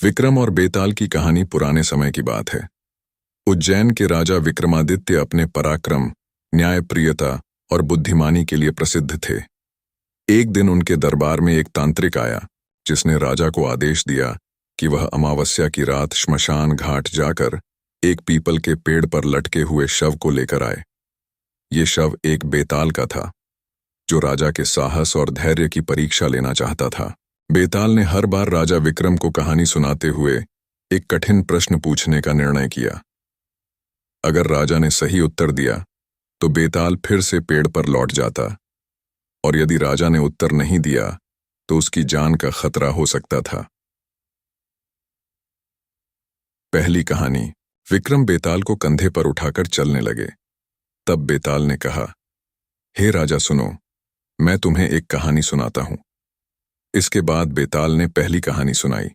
विक्रम और बेताल की कहानी पुराने समय की बात है। उज्जैन के राजा विक्रमादित्य अपने पराक्रम, न्यायप्रियता और बुद्धिमानी के लिए प्रसिद्ध थे। एक दिन उनके दरबार में एक तांत्रिक आया, जिसने राजा को आदेश दिया कि वह अमावस्या की रात श्मशान घाट जाकर एक पीपल के पेड़ पर लटके हुए शव को लेकर आए। ये शव एक बेताल का था, जो राजा के साहस और धैर्य की परीक्षा लेना चाहता था। बेताल ने हर बार राजा विक्रम को कहानी सुनाते हुए एक कठिन प्रश्न पूछने का निर्णय किया। अगर राजा ने सही उत्तर दिया तो बेताल फिर से पेड़ पर लौट जाता, और यदि राजा ने उत्तर नहीं दिया तो उसकी जान का खतरा हो सकता था। पहली कहानी। विक्रम बेताल को कंधे पर उठाकर चलने लगे। तब बेताल ने कहा, हे राजा सुनो, मैं तुम्हें एक कहानी सुनाता हूं। इसके बाद बेताल ने पहली कहानी सुनाई।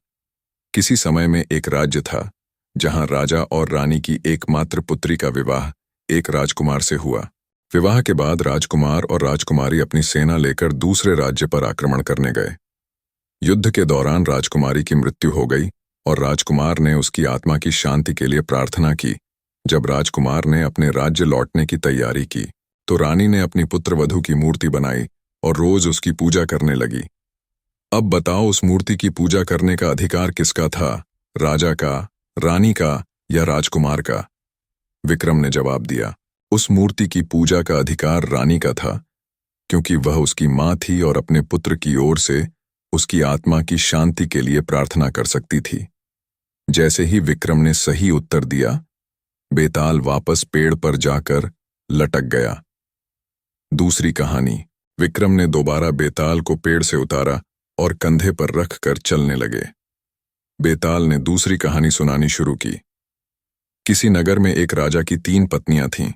किसी समय में एक राज्य था, जहां राजा और रानी की एकमात्र पुत्री का विवाह एक राजकुमार से हुआ। विवाह के बाद राजकुमार और राजकुमारी अपनी सेना लेकर दूसरे राज्य पर आक्रमण करने गए। युद्ध के दौरान राजकुमारी की मृत्यु हो गई और राजकुमार ने उसकी आत्मा की शांति के लिए प्रार्थना की। जब राजकुमार ने अपने राज्य लौटने की तैयारी की तो रानी ने अपनी पुत्रवधू की मूर्ति बनाई और रोज उसकी पूजा करने लगी। अब बताओ, उस मूर्ति की पूजा करने का अधिकार किसका था, राजा का, रानी का या राजकुमार का? विक्रम ने जवाब दिया, उस मूर्ति की पूजा का अधिकार रानी का था, क्योंकि वह उसकी मां थी और अपने पुत्र की ओर से उसकी आत्मा की शांति के लिए प्रार्थना कर सकती थी। जैसे ही विक्रम ने सही उत्तर दिया, बेताल वापस पेड़ पर जाकर लटक गया। दूसरी कहानी। विक्रम ने दोबारा बेताल को पेड़ से उतारा और कंधे पर रखकर चलने लगे। बेताल ने दूसरी कहानी सुनानी शुरू की। किसी नगर में एक राजा की 3 पत्नियां थीं।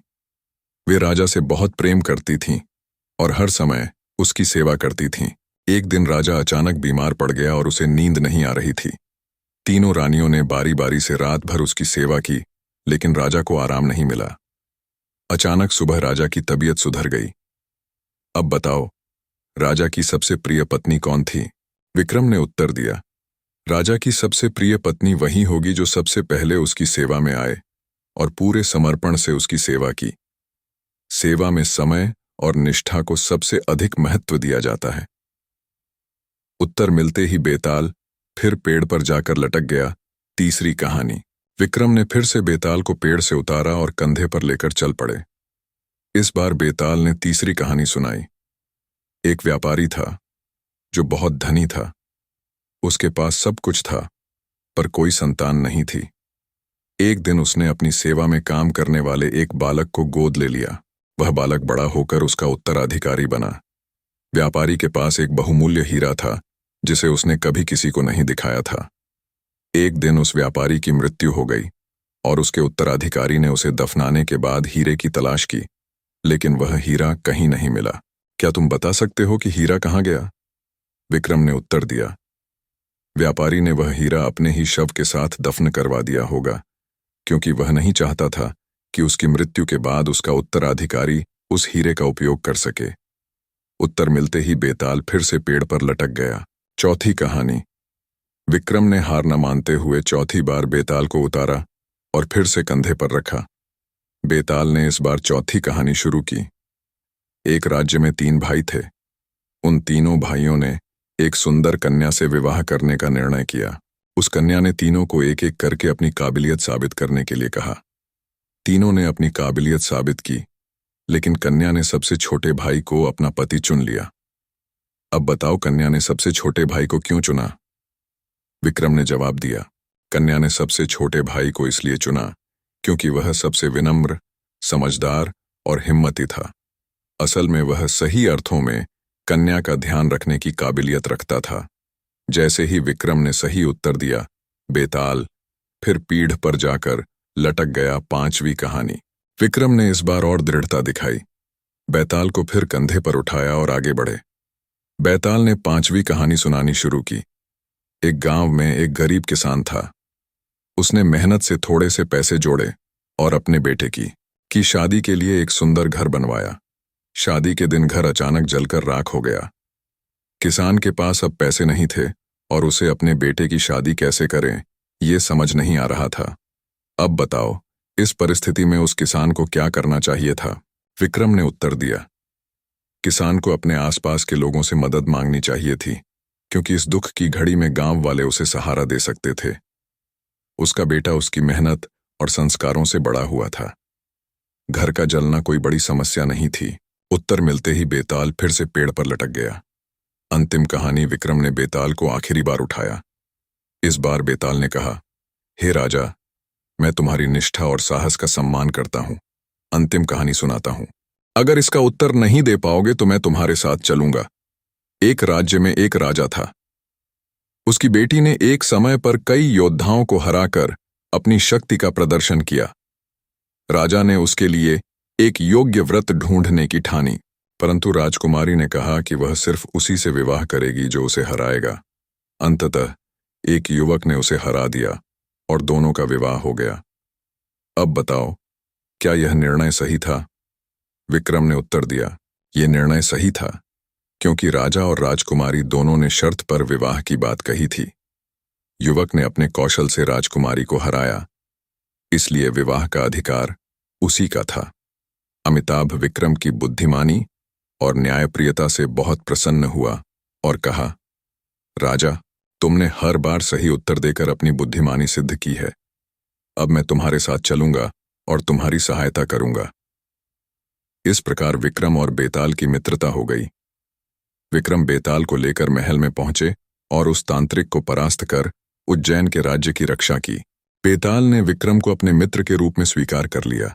वे राजा से बहुत प्रेम करती थीं और हर समय उसकी सेवा करती थीं। एक दिन राजा अचानक बीमार पड़ गया और उसे नींद नहीं आ रही थी। तीनों रानियों ने बारी बारी से रात भर उसकी सेवा की, लेकिन राजा को आराम नहीं मिला। अचानक सुबह राजा की तबीयत सुधर गई। अब बताओ, राजा की सबसे प्रिय पत्नी कौन थी? विक्रम ने उत्तर दिया, राजा की सबसे प्रिय पत्नी वही होगी जो सबसे पहले उसकी सेवा में आए और पूरे समर्पण से उसकी सेवा की। सेवा में समय और निष्ठा को सबसे अधिक महत्व दिया जाता है। उत्तर मिलते ही बेताल फिर पेड़ पर जाकर लटक गया। तीसरी कहानी। विक्रम ने फिर से बेताल को पेड़ से उतारा और कंधे पर लेकर चल पड़े। इस बार बेताल ने तीसरी कहानी सुनाई। एक व्यापारी था जो बहुत धनी था। उसके पास सब कुछ था, पर कोई संतान नहीं थी। एक दिन उसने अपनी सेवा में काम करने वाले एक बालक को गोद ले लिया। वह बालक बड़ा होकर उसका उत्तराधिकारी बना। व्यापारी के पास एक बहुमूल्य हीरा था, जिसे उसने कभी किसी को नहीं दिखाया था। एक दिन उस व्यापारी की मृत्यु हो गई और उसके उत्तराधिकारी ने उसे दफनाने के बाद हीरे की तलाश की, लेकिन वह हीरा कहीं नहीं मिला। क्या तुम बता सकते हो कि हीरा कहाँ गया? विक्रम ने उत्तर दिया, व्यापारी ने वह हीरा अपने ही शव के साथ दफन करवा दिया होगा, क्योंकि वह नहीं चाहता था कि उसकी मृत्यु के बाद उसका उत्तराधिकारी उस हीरे का उपयोग कर सके। उत्तर मिलते ही बेताल फिर से पेड़ पर लटक गया। चौथी कहानी। विक्रम ने हार न मानते हुए चौथी बार बेताल को उतारा और फिर से कंधे पर रखा। बेताल ने इस बार चौथी कहानी शुरू की। एक राज्य में 3 भाई थे। उन तीनों भाइयों ने एक सुंदर कन्या से विवाह करने का निर्णय किया। उस कन्या ने तीनों को एक एक करके अपनी काबिलियत साबित करने के लिए कहा। तीनों ने अपनी काबिलियत साबित की, लेकिन कन्या ने सबसे छोटे भाई को अपना पति चुन लिया। अब बताओ, कन्या ने सबसे छोटे भाई को क्यों चुना? विक्रम ने जवाब दिया, कन्या ने सबसे छोटे भाई को इसलिए चुना क्योंकि वह सबसे विनम्र, समझदार और हिम्मती था। असल में वह सही अर्थों में कन्या का ध्यान रखने की काबिलियत रखता था। जैसे ही विक्रम ने सही उत्तर दिया, बेताल फिर पीढ़ पर जाकर लटक गया। 5वीं कहानी। विक्रम ने इस बार और दृढ़ता दिखाई। बेताल को फिर कंधे पर उठाया और आगे बढ़े। बेताल ने 5वीं कहानी सुनानी शुरू की। एक गांव में एक गरीब किसान था। उसने मेहनत से थोड़े से पैसे जोड़े और अपने बेटे की शादी के लिए एक सुंदर घर बनवाया। शादी के दिन घर अचानक जलकर राख हो गया। किसान के पास अब पैसे नहीं थे और उसे अपने बेटे की शादी कैसे करें, ये समझ नहीं आ रहा था। अब बताओ, इस परिस्थिति में उस किसान को क्या करना चाहिए था? विक्रम ने उत्तर दिया, किसान को अपने आसपास के लोगों से मदद मांगनी चाहिए थी, क्योंकि इस दुख की घड़ी में गांव वाले उसे सहारा दे सकते थे। उसका बेटा उसकी मेहनत और संस्कारों से बड़ा हुआ था। घर का जलना कोई बड़ी समस्या नहीं थी। उत्तर मिलते ही बेताल फिर से पेड़ पर लटक गया। अंतिम कहानी। विक्रम ने बेताल को आखिरी बार उठाया। इस बार बेताल ने कहा, हे राजा, मैं तुम्हारी निष्ठा और साहस का सम्मान करता हूं। अंतिम कहानी सुनाता हूं। अगर इसका उत्तर नहीं दे पाओगे तो मैं तुम्हारे साथ चलूंगा। एक राज्य में एक राजा था। उसकी बेटी ने एक समय पर कई योद्धाओं को हराकर अपनी शक्ति का प्रदर्शन किया। राजा ने उसके लिए एक योग्य व्रत ढूंढने की ठानी, परंतु राजकुमारी ने कहा कि वह सिर्फ उसी से विवाह करेगी जो उसे हराएगा। अंततः एक युवक ने उसे हरा दिया और दोनों का विवाह हो गया। अब बताओ, क्या यह निर्णय सही था? विक्रम ने उत्तर दिया, यह निर्णय सही था, क्योंकि राजा और राजकुमारी दोनों ने शर्त पर विवाह की बात कही थी। युवक ने अपने कौशल से राजकुमारी को हराया, इसलिए विवाह का अधिकार उसी का था। अमिताभ विक्रम की बुद्धिमानी और न्यायप्रियता से बहुत प्रसन्न हुआ और कहा, राजा, तुमने हर बार सही उत्तर देकर अपनी बुद्धिमानी सिद्ध की है। अब मैं तुम्हारे साथ चलूंगा और तुम्हारी सहायता करूंगा। इस प्रकार विक्रम और बेताल की मित्रता हो गई। विक्रम बेताल को लेकर महल में पहुंचे और उस तांत्रिक को परास्त कर उज्जैन के राज्य की रक्षा की। बेताल ने विक्रम को अपने मित्र के रूप में स्वीकार कर लिया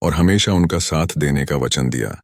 और हमेशा उनका साथ देने का वचन दिया।